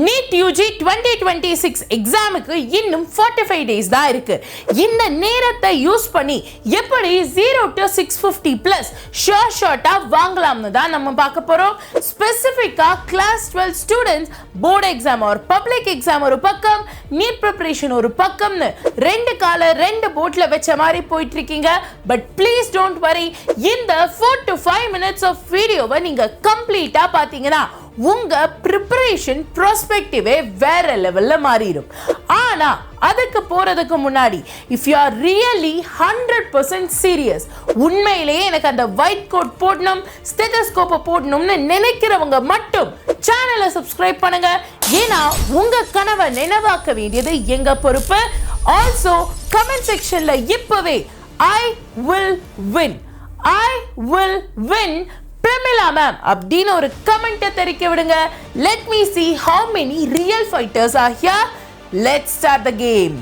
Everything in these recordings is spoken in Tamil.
நீட் யூஜி 2026 எக்ஸாமுக்கு இன்னும் 45 days தான் இருக்கு. இந்த நேரத்தை யூஸ் பண்ணி எப்படி 0 to 650 plus ஷார்ட்டா வாங்கலாம்னு தான் நம்ம பார்க்க போறோம். ஸ்பெசிஃபிக்கா கிளாஸ் 12 ஸ்டூடெண்ட்ஸ் போர்டு எக்ஸாம் ஒரு பப்ளிக் எக்ஸாம் ஒரு பக்கம், நீட் ப்ரிப்பரேஷன் ஒரு பக்கம்னு ரெண்டு கால ரெண்டு போட்ல வச்ச மாதிரி போயிட்டு இருக்கீங்க. பட் ப்ளீஸ் டோன்ட் வரி, இந்த 4 to 5 minutes ஆஃப் வீடியோவை நீங்க கம்ப்ளீட்டா பாத்தீங்கன்னா உங்க ப்ரிப்பரேஷன் ப்ராஸ்பெக்டிவே வேற லெவல்ல மாறிடும். ஆனா அதுக்கு போறதுக்கு முன்னாடி if you are really 100% serious, உண்மையிலேயே எனக்கு அந்த ஒயிட் கோட் போடணும் ஸ்டெதஸ்கோப்பை போடணும்னு நினைக்கிறவங்க மட்டும் சேனலை சப்ஸ்கிரைப் பண்ணுங்க. ஏன்னா உங்க கனவை நினைவாக்க வேண்டியது எங்க பொறுப்பு. ஆல்சோ கமெண்ட் செக்ஷன்ல இப்பவே I will win, I will win Pramila ma'am அப்படின்னு ஒரு கமெண்ட் தெரிவிக்க விடுங்க. Let me see how many real fighters are here. Let's start the game.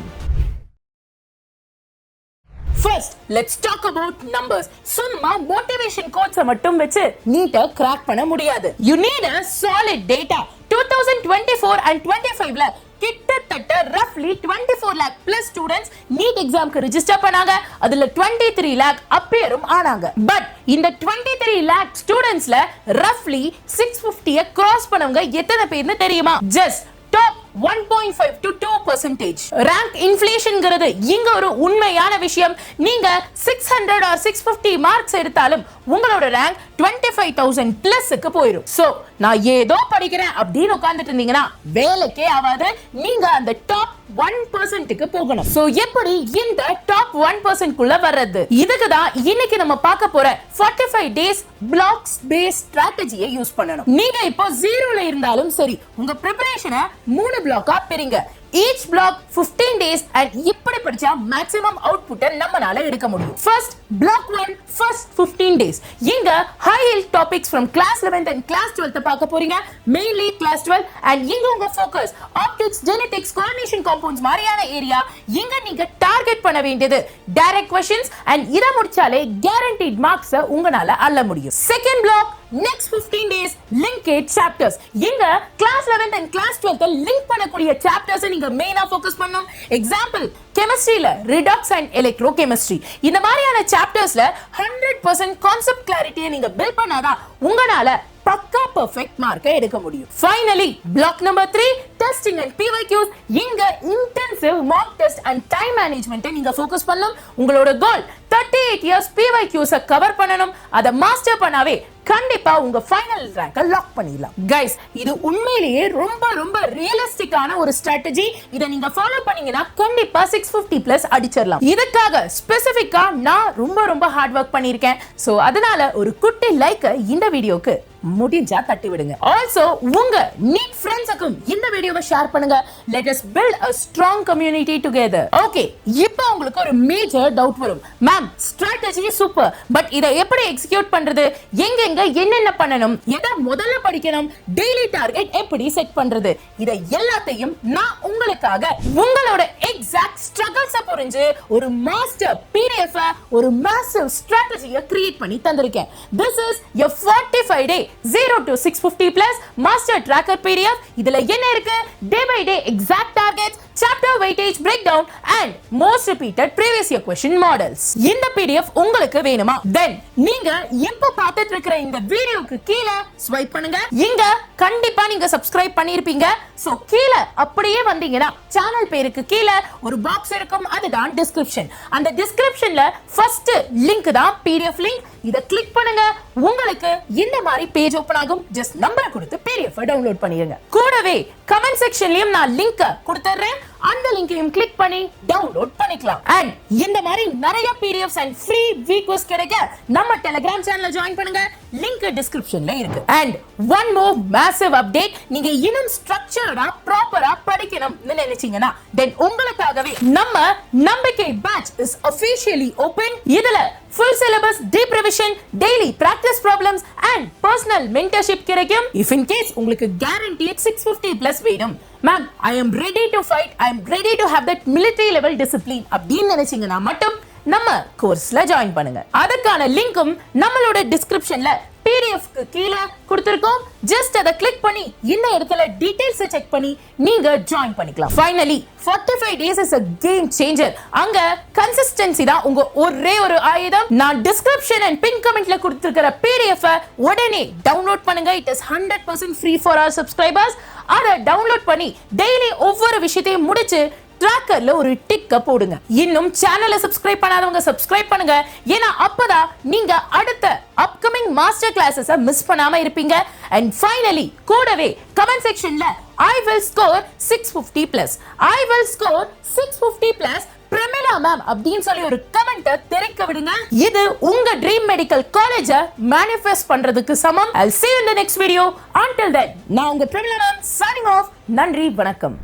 First, let's talk about numbers. சும்மா motivation quotes மட்டும் வச்சு நீட்டா கிராக் பண்ண முடியாது. You need a solid data. 2024 and 25ல கிட்டத்தட்ட roughly 24 lakh plus students NEET எக்ஸாம்க்கு ரெஜிஸ்டர் பண்ணாங்க. அதுல 23 lakh அப்பியரும் ஆனாங்க. பட் இந்த 23 lakh ஸ்டூடெண்ட்ஸ்ல roughly 650 கிராஸ் பண்ணவங்க எத்தனை பேர்னு தெரியுமா? Just top 1.5 to 2%. ரேங்க் இன்ஃப்ளேஷன்ங்கிறது இங்க ஒரு உண்மையான விஷயம். நீங்க 600 or 650 மார்க்ஸ் எடுத்தாலும் உங்களோட ரேங்க் 25,000 பிளஸ்க்கு போயிடும். சோ நான் ஏதோ படிக்கிறேன் அப்படின்னு உட்கார்ந்துட்டு இருந்தீங்கன்னா வேலைக்கே ஆகாது. நீங்க அந்த டாப் 1%க்கு போகணும். சோ எப்படி இந்த டாப் 1% குள்ள வர்றது? இதுக்கு தான் இன்னைக்கு நம்ம பார்க்க போற 45 days blocks based strategy-யை யூஸ் பண்ணணும். நீங்க இப்போ 0ல இருந்தாலும் சரி, உங்க preparation-ஐ 3 பிளாக்கா பிரிங்க. each block 15 days and இப்படி படிச்சா maximum output நம்மனால எடுக்க முடியும். first block 1 first 15 days இங்க high yield topics from class 11th and class 12th பார்க்க போறீங்க. mainly class 12 and இங்க உங்க focus optics genetics coordination compounds மாதிரியான ஏரியா. இங்க நீங்க டார்கெட் பண்ண வேண்டியது direct questions and இத முடிச்சாலே guaranteed marks உங்கனால அள்ள முடியும். second block next 15 days linkage chapters. இங்க class 11th and class 12th link பண்ணக்கூடிய chapters நீங்க மெயினா ஃபோக்கஸ் பண்ணனும். எக்ஸாம்பிள் கெமிஸ்ட்ரியில ரிடாக்ஸ் அண்ட் எலக்ட்ரோகெமிஸ்ட்ரி இந்த மாதிரியான சாப்டர்ஸ்ல 100% கான்செப்ட் கிளாரிட்டியை நீங்க பில்ட் பண்ணாதான் உங்களால பக்கா பெர்ஃபெக்ட் மார்க்கை எடுக்க முடியும். Finally block number 3 testing and PYQs. இங்க intensive mark test and time மேனேஜ்மென்ட்டை நீங்க ஃபோக்கஸ் பண்ணனும். உங்களோட கோல் 38 இயர்ஸ் PYQs கவர் பண்ணனும். அத மாஸ்டர் பண்ணாவே கண்டிப்பா உங்க ஃபைனல் ரேங்கை லாக் பண்ணிடலாம். கைஸ், இது உண்மையிலேயே ரொம்ப ரொம்ப ரியலிஸ்டிக்கான ஒரு ஸ்ட்ராட்டஜி. இத நீங்க ஃபாலோ பண்ணீங்கன்னா கண்டிப்பா 650 பிளஸ் அடிச்சிடலாம். இதுக்காக ஸ்பெசிஃபிக்கா நான் ரொம்ப ரொம்ப ஹார்ட் வர்க் பண்ணிருக்கேன். சோ அதனால ஒரு குட்டி லைக் இந்த வீடியோக்கு முடிஞ்சா தட்டி விடுங்க. ஆல்சோ உங்க நீட் ஃப்ரெண்ட்ஸ்க்கும் இந்த வீடியோவை ஷேர் பண்ணுங்க. Let us build a strong community together. Okay, இப்போ உங்களுக்கு ஒரு மேஜர் டவுட் வரும். மேம், ஸ்ட்ராட்டஜி சூப்பர், பட் இத எப்படி எக்ஸிக்யூட் பண்றது? எங்க என்னென்ன பண்ணணும்? எதை முதல்ல படிக்கணும்? டெய்லி டார்கெட் எப்படி செட் பண்றது? இத எல்லாத்தையும் நான் உங்களுக்காக உங்களோட எக்ஸாக்ட் ஸ்ட்ரகிள்ஸ் புரிஞ்சு ஒரு மாஸ்டர் PDF ஒரு மேசிவ் ஸ்ட்ராட்டஜியை கிரியேட் பண்ணி தந்திருக்கேன். This is your 45 day 0 to 650 plus master tracker PDF. இதுல என்ன இருக்கு? Day by day exact targets, chapter weightage breakdown and most repeated previous year question models. இந்த PDF உங்களுக்கு வேணுமா? Then நீங்க இப்ப பார்த்துட்டு இருக்கிற இந்த வீடியோக்கு கீழ ஸ்வைப் பண்ணுங்க. இங்க கண்டிப்பா நீங்க சப்ஸ்கிரைப் பண்ணிருப்பீங்க. சோ கீழ அப்படியே வந்தீங்கன்னா சேனல் பேருக்கு கீழ ஒரு பாக்ஸ் இருக்கும். அதுதான் டிஸ்கிரிப்ஷன். அந்த டிஸ்கிரிப்ஷன்ல ஃபர்ஸ்ட் லிங்க் தான் PDF லிங்க். இத கிளிக் பண்ணுங்க. உங்களுக்கு இந்த மாதிரி பேஜ் ஓபன் ஆகும். ஜஸ்ட் நம்பர் கொடுத்து PDF டவுன்லோட் பண்ணிடுங்க. கூடவே கமெண்ட் செக்ஷன்லயும் நான் லிங்க் கொடுத்துறேன். அந்த லிங்கையும் கிளிக் பண்ணி டவுன்லோட் பண்ணிக்கலாம். அண்ட் இந்த மாதிரி நிறைய PDFs and free weekos கிடைக்க நம்ம Telegram சேனல்ல ஜாயின் பண்ணுங்க. லிங்க் டிஸ்கிரிப்ஷன்ல இருக்கு. And one more massive update. நீங்க இன்னும் ஸ்ட்ரக்சர்டா ப்ராப்பரா படிக்கணும்னு நினைச்சீங்கன்னா then உங்களுக்காகவே நம்ம நம்பிக்கை பேட்ச் is officially open. இதுல full syllabus, deep revision, daily practice problems and personal mentorship கிடைக்கும். If in case உங்களுக்கு guaranteed 650 plus வேணும், ma'am, I am ready to fight, I am ready to have that military level discipline அப்படின்னு நினைச்சீங்கன்னா மட்டும் நம்ம கோர்ஸ்ல ஜாயின் பண்ணுங்க. அதுக்கான லிங்கும் நம்மளோட டிஸ்கிரிப்ஷன்ல பிடிஎஃப்க்கு கீழே கொடுத்திருக்கோம். ஜஸ்ட் அதை கிளிக் பண்ணி இந்த இடத்துல டீடைல்ஸ் செக் பண்ணி நீங்க ஜாயின் பண்ணிக்கலாம். Finally 45 days is a game changer. அங்க கன்சிஸ்டன்சி தான் உங்க ஒரே ஒரு ஆயுதம். நான் டிஸ்கிரிப்ஷன் அண்ட் பின் கமெண்ட்ல கொடுத்திருக்கிற பிடிஎஃப் உடனே டவுன்லோட் பண்ணுங்க. It is 100% free for our subscribers. அதை டவுன்லோட் பண்ணி டெய்லி ஒவ்வொரு விஷயத்தையும் முடிச்சு ட்ராக்கர்ல ஒரு டிக்க போடுங்க. இன்னும் சேனலை சப்ஸ்கிரைப் பண்ணாதவங்க சப்ஸ்கிரைப் பண்ணுங்க. ஏன்னா அப்பதான் நீங்க அடுத்த அப்கமிங் மாஸ்டர் கிளாஸஸ் மிஸ் பண்ணாம இருப்பீங்க. அண்ட் ஃபைனலி கூடவே கமெண்ட் செக்ஷன்ல I will score 650 plus. I will score 650 plus. Pramila ma'am அப்படின்னு சொல்லி ஒரு கமெண்ட்டை தெரிவிக்க விடுங்க. இது உங்க ட்ரீம் மெடிக்கல் காலேஜ மேனிஃபெஸ்ட் பண்றதுக்கு சமம். I'll see you in the next video. Until then, நான் உங்க பிரமிளா மேம் signing off. நன்றி, வணக்கம்.